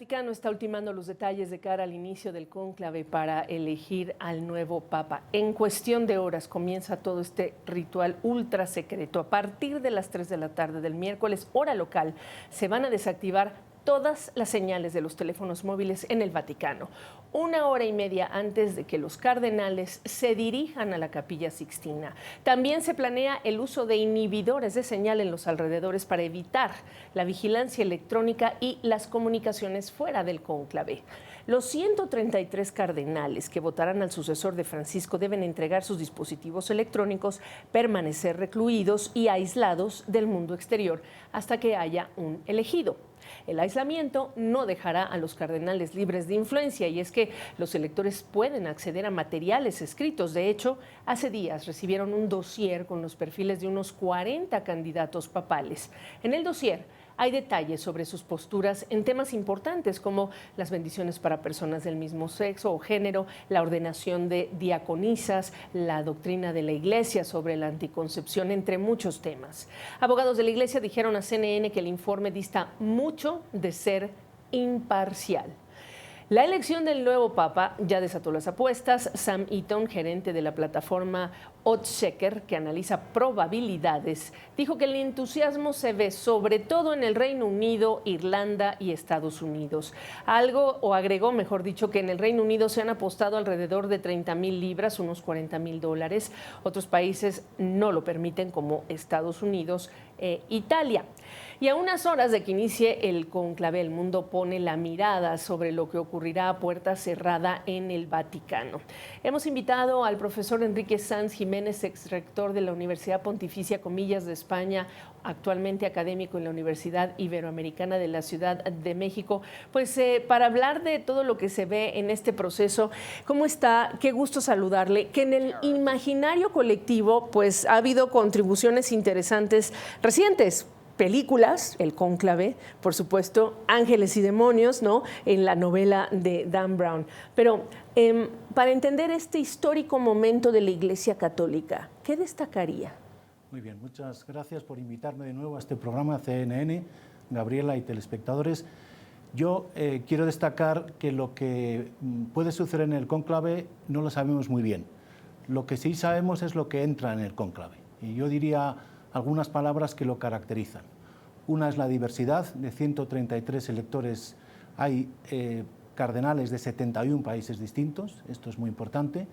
El Vaticano está ultimando los detalles de cara al inicio del cónclave para elegir al nuevo Papa. En cuestión de horas comienza todo este ritual ultra secreto. A partir de las 3 de la tarde del miércoles, hora local, se van a desactivar todas las señales de los teléfonos móviles en el Vaticano. 1 hora y media antes de que los cardenales se dirijan a la Capilla Sixtina. También se planea el uso de inhibidores de señal en los alrededores para evitar la vigilancia electrónica y las comunicaciones fuera del cónclave. Los 133 cardenales que votarán al sucesor de Francisco deben entregar sus dispositivos electrónicos, permanecer recluidos y aislados del mundo exterior hasta que haya un elegido. El aislamiento no dejará a los cardenales libres de influencia, y es que los electores pueden acceder a materiales escritos. De hecho, hace días recibieron un dossier con los perfiles de unos 40 candidatos papales. En el dossier hay detalles sobre sus posturas en temas importantes como las bendiciones para personas del mismo sexo o género, la ordenación de diaconisas, la doctrina de la Iglesia sobre la anticoncepción, entre muchos temas. Abogados de la Iglesia dijeron a CNN que el informe dista mucho de ser imparcial. La elección del nuevo Papa ya desató las apuestas. Sam Eaton, gerente de la plataforma Oddschecker, que analiza probabilidades, dijo que el entusiasmo se ve sobre todo en el Reino Unido, Irlanda y Estados Unidos. Agregó, mejor dicho, que en el Reino Unido se han apostado alrededor de 30,000 libras, unos $40,000. Otros países no lo permiten, como Estados Unidos e Italia. Y a unas horas de que inicie el cónclave, el mundo pone la mirada sobre lo que ocurrirá a puerta cerrada en el Vaticano. Hemos invitado al profesor Enrique Sanz Jiménez, exrector de la Universidad Pontificia Comillas de España, actualmente académico en la Universidad Iberoamericana de la Ciudad de México, para hablar de todo lo que se ve en este proceso. ¿Cómo está? Qué gusto saludarle. Que en el imaginario colectivo ha habido contribuciones interesantes recientes. Películas, El Cónclave, por supuesto, Ángeles y Demonios, ¿no?, en la novela de Dan Brown. Pero para entender este histórico momento de la Iglesia Católica, ¿qué destacaría? Muy bien, muchas gracias por invitarme de nuevo a este programa CNN, Gabriela y telespectadores. Yo quiero destacar que lo que puede suceder en el cónclave no lo sabemos muy bien. Lo que sí sabemos es lo que entra en el cónclave. Y yo diría algunas palabras que lo caracterizan. Una es la diversidad, de 133 electores hay cardenales de 71 países distintos, esto es muy importante.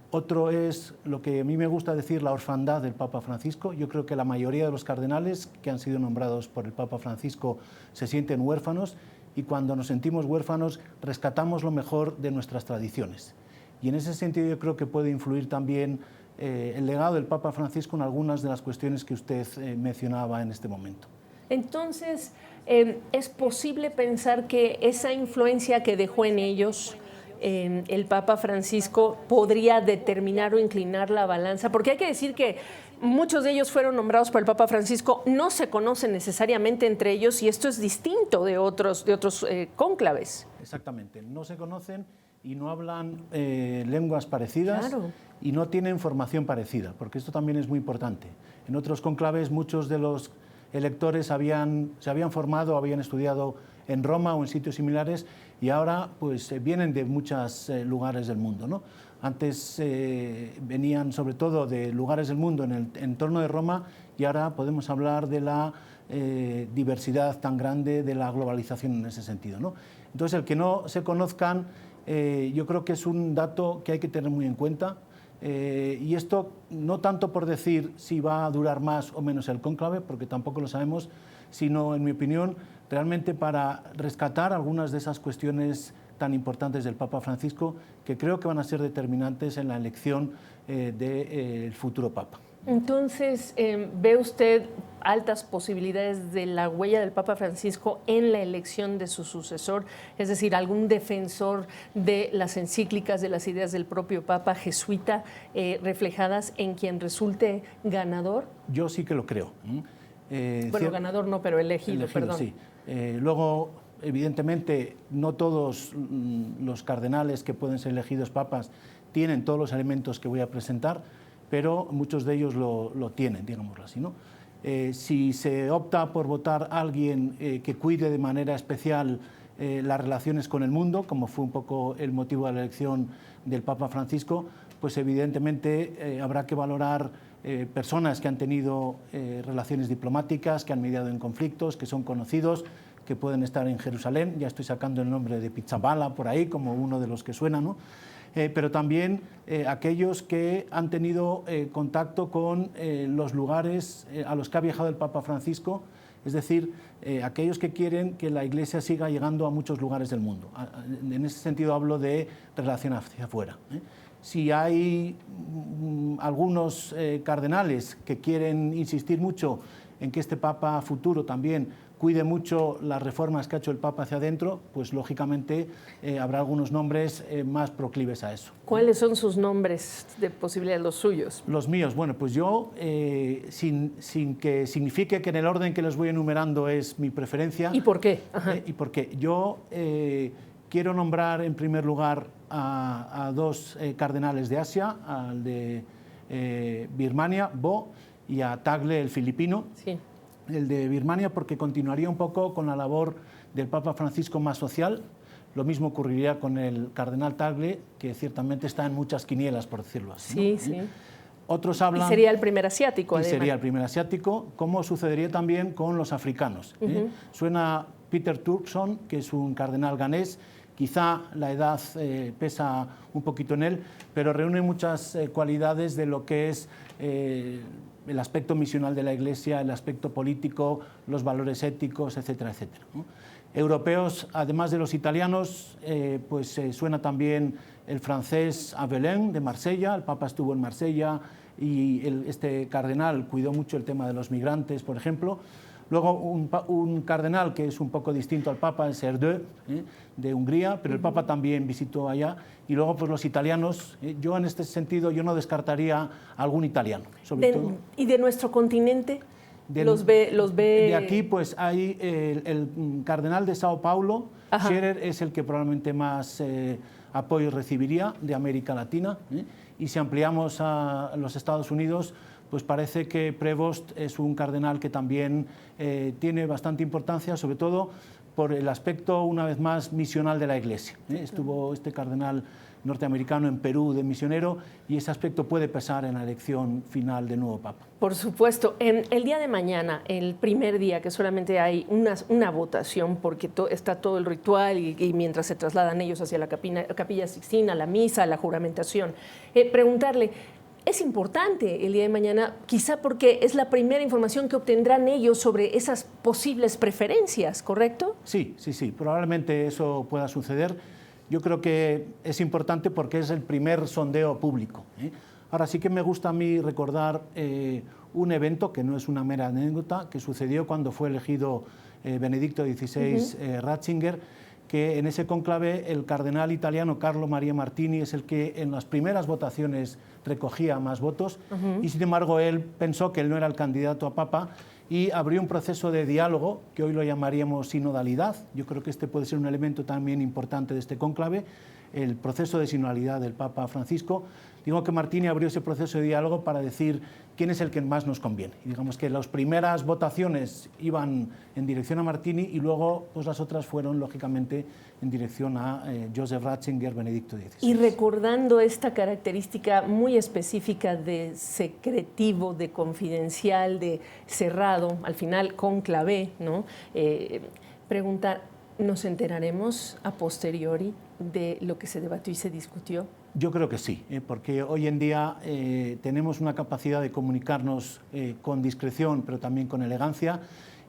Otro es lo que a mí me gusta decir, la orfandad del Papa Francisco. Yo creo que la mayoría de los cardenales que han sido nombrados por el Papa Francisco se sienten huérfanos, y cuando nos sentimos huérfanos rescatamos lo mejor de nuestras tradiciones. Y en ese sentido yo creo que puede influir también el legado del Papa Francisco en algunas de las cuestiones que usted mencionaba en este momento. Entonces, ¿es posible pensar que esa influencia que dejó en ellos el Papa Francisco podría determinar o inclinar la balanza? Porque hay que decir que muchos de ellos fueron nombrados por el Papa Francisco, no se conocen necesariamente entre ellos, y esto es distinto de otros cónclaves. Exactamente, no se conocen y no hablan lenguas parecidas. Claro. Y no tienen formación parecida, porque esto también es muy importante. En otros cónclaves muchos de los electores se habían formado, habían estudiado en Roma o en sitios similares, y ahora vienen de muchos lugares del mundo, ¿no? Antes venían sobre todo de lugares del mundo en el entorno de Roma, y ahora podemos hablar de la diversidad tan grande, de la globalización en ese sentido, ¿no? Entonces, el que no se conozcan, yo creo que es un dato que hay que tener muy en cuenta. Y esto no tanto por decir si va a durar más o menos el cónclave, porque tampoco lo sabemos, sino, en mi opinión, realmente para rescatar algunas de esas cuestiones tan importantes del Papa Francisco, que creo que van a ser determinantes en la elección del futuro Papa. Entonces, ¿ve usted altas posibilidades de la huella del Papa Francisco en la elección de su sucesor? Es decir, algún defensor de las encíclicas, de las ideas del propio Papa jesuita, reflejadas en quien resulte ganador. Yo sí que lo creo. Ganador no, pero elegido, perdón. Sí. Luego, evidentemente, no todos los cardenales que pueden ser elegidos papas tienen todos los elementos que voy a presentar, pero muchos de ellos lo tienen, digámoslo así, ¿no? Si se opta por votar a alguien que cuide de manera especial las relaciones con el mundo, como fue un poco el motivo de la elección del Papa Francisco, pues evidentemente habrá que valorar personas que han tenido relaciones diplomáticas, que han mediado en conflictos, que son conocidos, que pueden estar en Jerusalén. Ya estoy sacando el nombre de Pizzaballa por ahí como uno de los que suena, ¿no? Pero también aquellos que han tenido contacto con los lugares a los que ha viajado el Papa Francisco, es decir, aquellos que quieren que la Iglesia siga llegando a muchos lugares del mundo. En ese sentido hablo de relación hacia afuera. Si hay algunos cardenales que quieren insistir mucho en que este Papa futuro también cuide mucho las reformas que ha hecho el Papa hacia adentro, pues lógicamente habrá algunos nombres más proclives a eso. ¿Cuáles son sus nombres de posibilidad, los suyos? Los míos, bueno, pues yo, sin que signifique que en el orden que les voy enumerando es mi preferencia. ¿Y por qué? ¿Y por qué? Yo quiero nombrar en primer lugar a dos cardenales de Asia, al de Birmania, Bo, y a Tagle, el filipino. Sí. El de Birmania porque continuaría un poco con la labor del Papa Francisco más social. Lo mismo ocurriría con el cardenal Tagle, que ciertamente está en muchas quinielas, por decirlo así. Sí, ¿no? sí. Otros hablan... Y sería el primer asiático, además. Sería el primer asiático, como sucedería también con los africanos. Suena Peter Turkson, que es un cardenal ganés. Quizá la edad pesa un poquito en él, pero reúne muchas cualidades de lo que es el aspecto misional de la Iglesia, el aspecto político, los valores éticos, etcétera, etcétera, ¿no? Europeos, además de los italianos, pues suena también el francés Avelin de Marsella. El Papa estuvo en Marsella y este cardenal cuidó mucho el tema de los migrantes, por ejemplo. Luego un cardenal que es un poco distinto al Papa, es Erdő, de Hungría, pero el Papa también visitó allá. Y luego pues los italianos, yo en este sentido yo no descartaría algún italiano. Sobre todo. ¿Y de nuestro continente? ¿Los ve? De aquí pues hay el cardenal de Sao Paulo, Scherer, es el que probablemente más apoyo recibiría de América Latina. Y si ampliamos a los Estados Unidos, pues parece que Prevost es un cardenal que también tiene bastante importancia, sobre todo por el aspecto, una vez más, misional de la Iglesia. Estuvo este cardenal norteamericano en Perú de misionero y ese aspecto puede pesar en la elección final del nuevo Papa. Por supuesto. El día de mañana, el primer día, que solamente hay una votación porque está todo el ritual y mientras se trasladan ellos hacia la Capilla Sixtina, la misa, la juramentación, preguntarle... Es importante el día de mañana, quizá porque es la primera información que obtendrán ellos sobre esas posibles preferencias, ¿correcto? Sí, probablemente eso pueda suceder. Yo creo que es importante porque es el primer sondeo público. Ahora sí que me gusta a mí recordar un evento que no es una mera anécdota, que sucedió cuando fue elegido Benedicto XVI Ratzinger, que en ese cónclave el cardenal italiano Carlo Maria Martini es el que en las primeras votaciones recogía más votos y sin embargo él pensó que él no era el candidato a papa y abrió un proceso de diálogo que hoy lo llamaríamos sinodalidad. Yo creo que este puede ser un elemento también importante de este cónclave, el proceso de sinodalidad del Papa Francisco. Digo que Martini abrió ese proceso de diálogo para decir quién es el que más nos conviene. Y digamos que las primeras votaciones iban en dirección a Martini y luego pues las otras fueron lógicamente en dirección a Joseph Ratzinger, Benedicto XVI. Y recordando esta característica muy específica de secretivo, de confidencial, de cerrado, al final cónclave, ¿no? Preguntar, ¿nos enteraremos a posteriori de lo que se debatió y se discutió? Yo creo que sí, porque hoy en día tenemos una capacidad de comunicarnos con discreción, pero también con elegancia,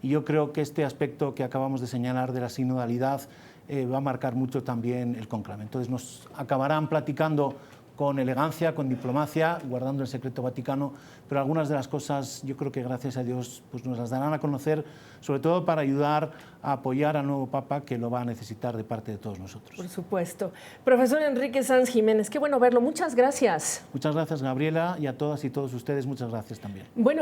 y yo creo que este aspecto que acabamos de señalar de la sinodalidad va a marcar mucho también el cónclave. Entonces nos acabarán platicando con elegancia, con diplomacia, guardando el secreto vaticano, pero algunas de las cosas yo creo que gracias a Dios pues nos las darán a conocer, sobre todo para ayudar a apoyar al nuevo Papa que lo va a necesitar de parte de todos nosotros. Por supuesto. Profesor Enrique Sanz Jiménez, qué bueno verlo. Muchas gracias. Muchas gracias, Gabriela, y a todas y todos ustedes muchas gracias también. Bueno.